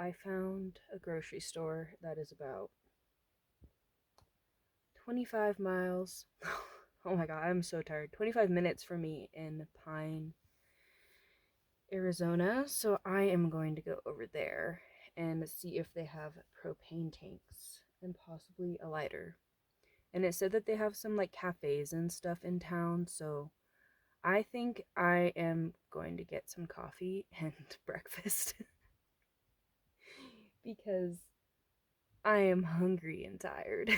I found a grocery store that is about 25 miles. Oh my god, I'm so tired. 25 minutes from me in Pine, Arizona. So I am going to go over there and see if they have propane tanks and possibly a lighter. And it said that they have some like cafes and stuff in town, so I think I am going to get some coffee and breakfast because I am hungry and tired.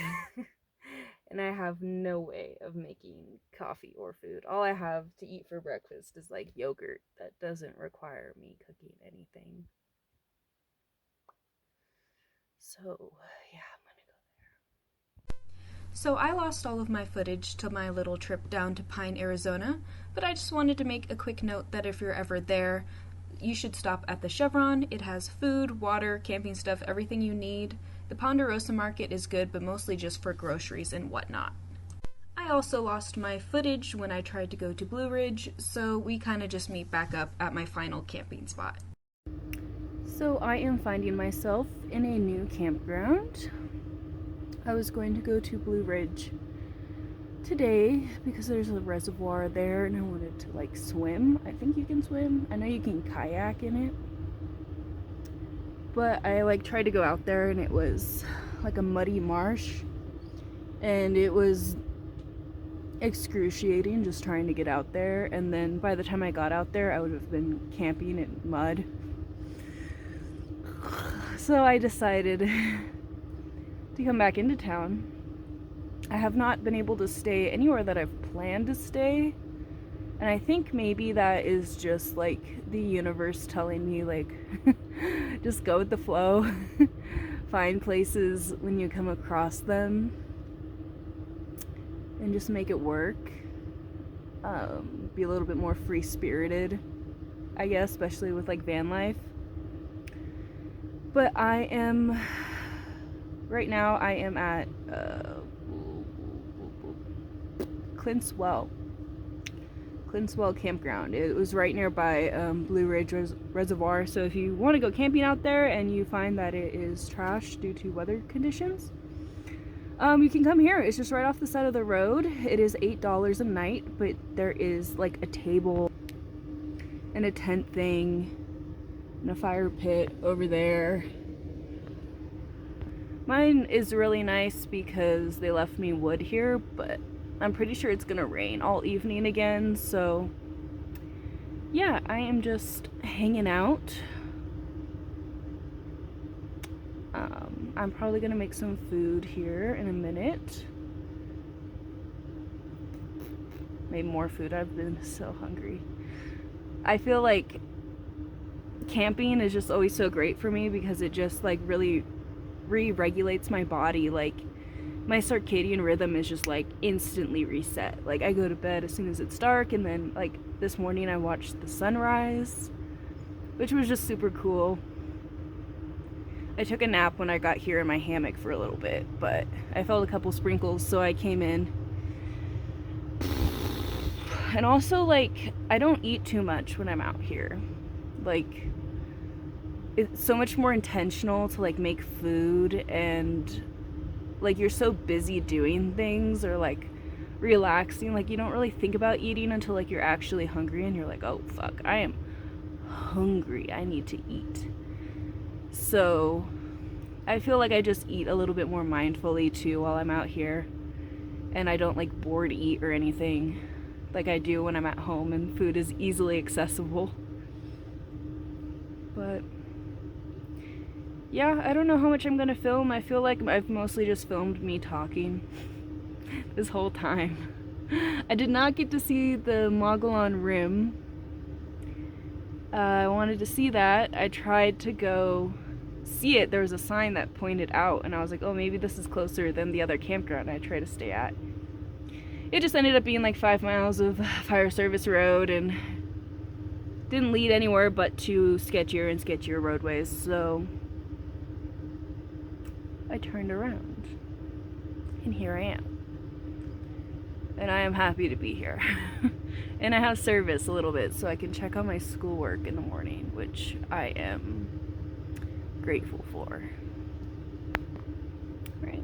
And I have no way of making coffee or food. All I have to eat for breakfast is like yogurt that doesn't require me cooking anything. So, yeah, I'm gonna go there. So I lost all of my footage to my little trip down to Pine, Arizona, but I just wanted to make a quick note that if you're ever there, you should stop at the Chevron. It has food, water, camping stuff, everything you need. The Ponderosa Market is good, but mostly just for groceries and whatnot. I also lost my footage when I tried to go to Blue Ridge, so we kind of just meet back up at my final camping spot. So I am finding myself in a new campground. I was going to go to Blue Ridge today because there's a reservoir there and I wanted to like swim. I think you can swim. I know you can kayak in it. But I like tried to go out there and it was like a muddy marsh and it was excruciating just trying to get out there, and then by the time I got out there I would have been camping in mud. So I decided to come back into town. I have not been able to stay anywhere that I've planned to stay, and I think maybe that is just like the universe telling me like just go with the flow. Find places when you come across them and just make it work. Be a little bit more free-spirited, I guess, especially with like van life. But right now I am at Klinswell campground. It was right nearby Blue Ridge Reservoir, so if you want to go camping out there and you find that it is trash due to weather conditions, you can come here. It's just right off the side of the road. It is $8 a night, but there is like a table and a tent thing and a fire pit over there. Mine is really nice because they left me wood here, but I'm pretty sure it's gonna rain all evening again, so yeah, I am just hanging out. I'm probably gonna make some food here in a minute. Maybe more food. I've been so hungry. I feel like camping is just always so great for me because it just like really re-regulates my body. Like my circadian rhythm is just like instantly reset. Like I go to bed as soon as it's dark, and then like this morning I watched the sunrise, which was just super cool. I took a nap when I got here in my hammock for a little bit, but I felt a couple sprinkles, so I came in. And also, like, I don't eat too much when I'm out here. Like, it's so much more intentional to like make food, and like you're so busy doing things or like relaxing, like you don't really think about eating until like you're actually hungry and you're like, oh fuck, I am hungry, I need to eat. So I feel like I just eat a little bit more mindfully too while I'm out here, and I don't like bored eat or anything like I do when I'm at home and food is easily accessible. But yeah, I don't know how much I'm gonna film. I feel like I've mostly just filmed me talking this whole time. I did not get to see the Mogollon Rim. I wanted to see that. I tried to go see it. There was a sign that pointed out, and I was like, oh, maybe this is closer than the other campground I try to stay at. It just ended up being like 5 miles of fire service road and didn't lead anywhere but to sketchier and sketchier roadways, so I turned around, and here I am. And I am happy to be here. And I have service a little bit, so I can check on my schoolwork in the morning, which I am grateful for. Right?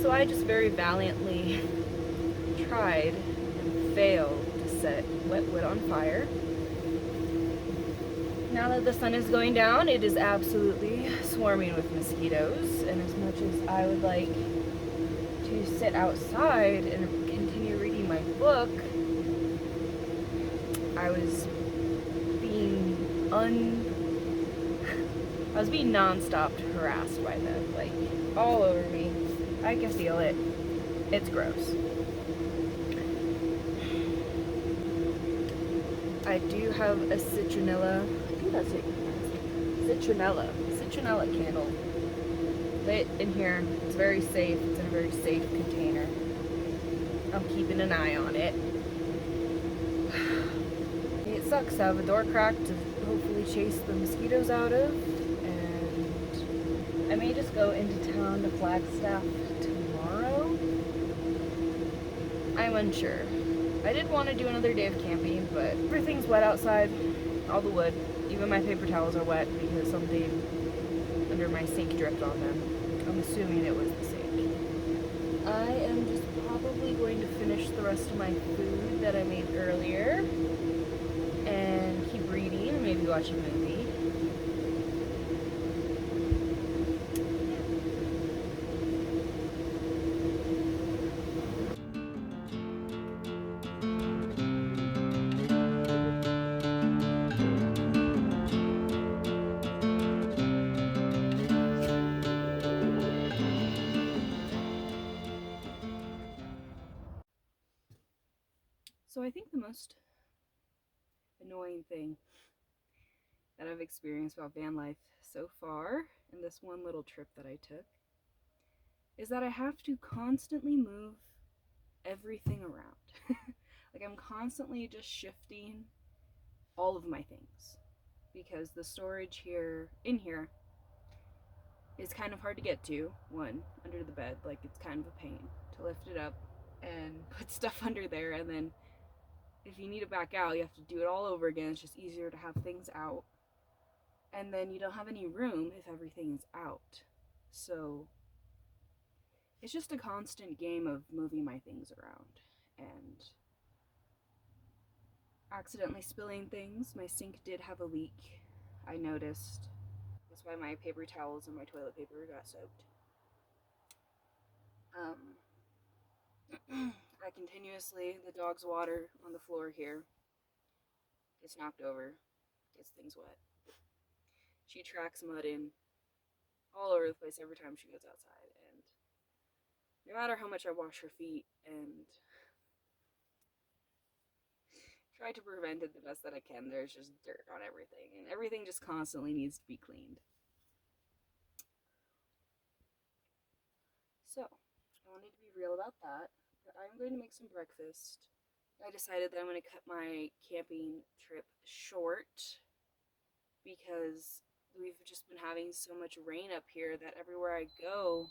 So I just very valiantly tried and failed to set wet wood on fire. Now that the sun is going down, it is absolutely swarming with mosquitoes, and as much as I would like to sit outside and continue reading my book, I was being non-stop harassed by them, like all over me. I can feel it. It's gross. I do have a citronella, I think that's it. Citronella candle lit in here. It's very safe. It's in a very safe container. I'm keeping an eye on it. It sucks to have a door cracked to hopefully chase the mosquitoes out of, and I may just go into town to Flagstaff tomorrow. I'm unsure. I did want to do another day of camping, but everything's wet outside. All the wood, even my paper towels are wet because something under my sink dripped on them. I'm assuming it was the sink. I am just probably going to finish the rest of my food that I made earlier and keep reading, maybe watch a movie. So I think the most annoying thing that I've experienced about van life so far in this one little trip that I took is that I have to constantly move everything around. Like I'm constantly just shifting all of my things because the storage in here is kind of hard to get to. One, under the bed, like it's kind of a pain to lift it up and put stuff under there, and then if you need it back out, you have to do it all over again. It's just easier to have things out. And then you don't have any room if everything is out. So it's just a constant game of moving my things around and accidentally spilling things. My sink did have a leak, I noticed. That's why my paper towels and my toilet paper got soaked. I continuously, the dog's water on the floor here gets knocked over, gets things wet. She tracks mud in all over the place every time she goes outside, and no matter how much I wash her feet and try to prevent it the best that I can, there's just dirt on everything, and everything just constantly needs to be cleaned. So, I wanted to be real about that, but I'm going to make some breakfast. I decided that I'm going to cut my camping trip short because we've just been having so much rain up here that everywhere I go,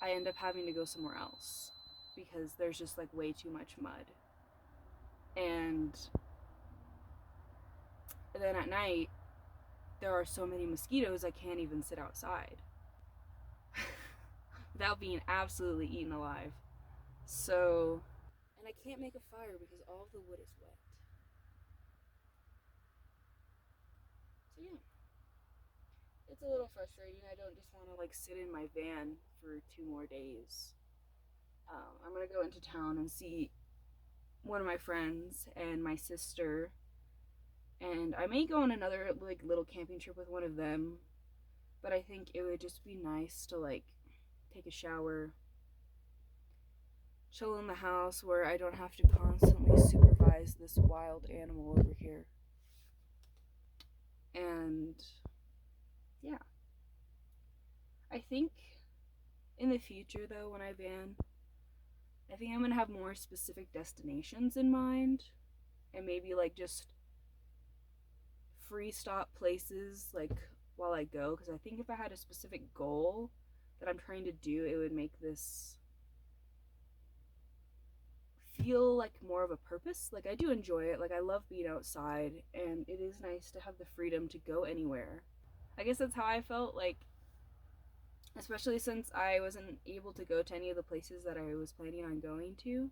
I end up having to go somewhere else because there's just like way too much mud. And then at night, there are so many mosquitoes I can't even sit outside without being absolutely eaten alive. So, and I can't make a fire because all of the wood is wet. So yeah, it's a little frustrating. I don't just want to like sit in my van for 2 more days. I'm gonna go into town and see one of my friends and my sister, and I may go on another like little camping trip with one of them. But I think it would just be nice to like take a shower, chill in the house where I don't have to constantly supervise this wild animal over here. And yeah, I think in the future though, when I van, I think I'm gonna have more specific destinations in mind, and maybe like just free stop places like while I go, because I think if I had a specific goal that I'm trying to do, it would make this feel like more of a purpose. Like I do enjoy it. Like I love being outside, and it is nice to have the freedom to go anywhere. I guess that's how I felt, like especially since I wasn't able to go to any of the places that I was planning on going to.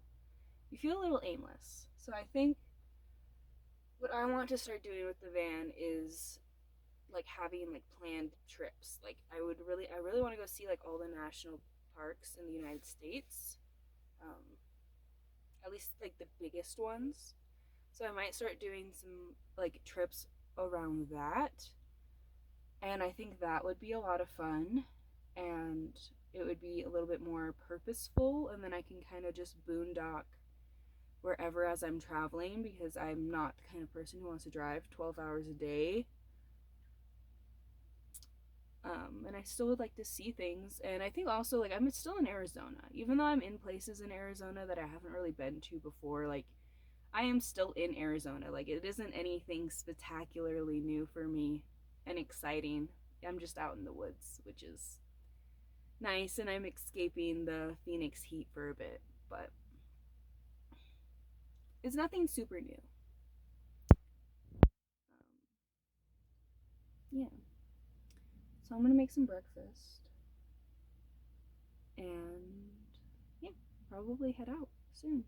You feel a little aimless. So I think what I want to start doing with the van is like having like planned trips. Like I really want to go see like all the national parks in the United States. Um, at least like the biggest ones. So I might start doing some like trips around that. And I think that would be a lot of fun. And it would be a little bit more purposeful. And then I can kind of just boondock wherever as I'm traveling, because I'm not the kind of person who wants to drive 12 hours a day. And I still would like to see things. And I think also, like, I'm still in Arizona. Even though I'm in places in Arizona that I haven't really been to before, like, I am still in Arizona. Like, it isn't anything spectacularly new for me and exciting. I'm just out in the woods, which is nice, and I'm escaping the Phoenix heat for a bit, but it's nothing super new. Yeah. So I'm gonna make some breakfast and yeah, probably head out soon.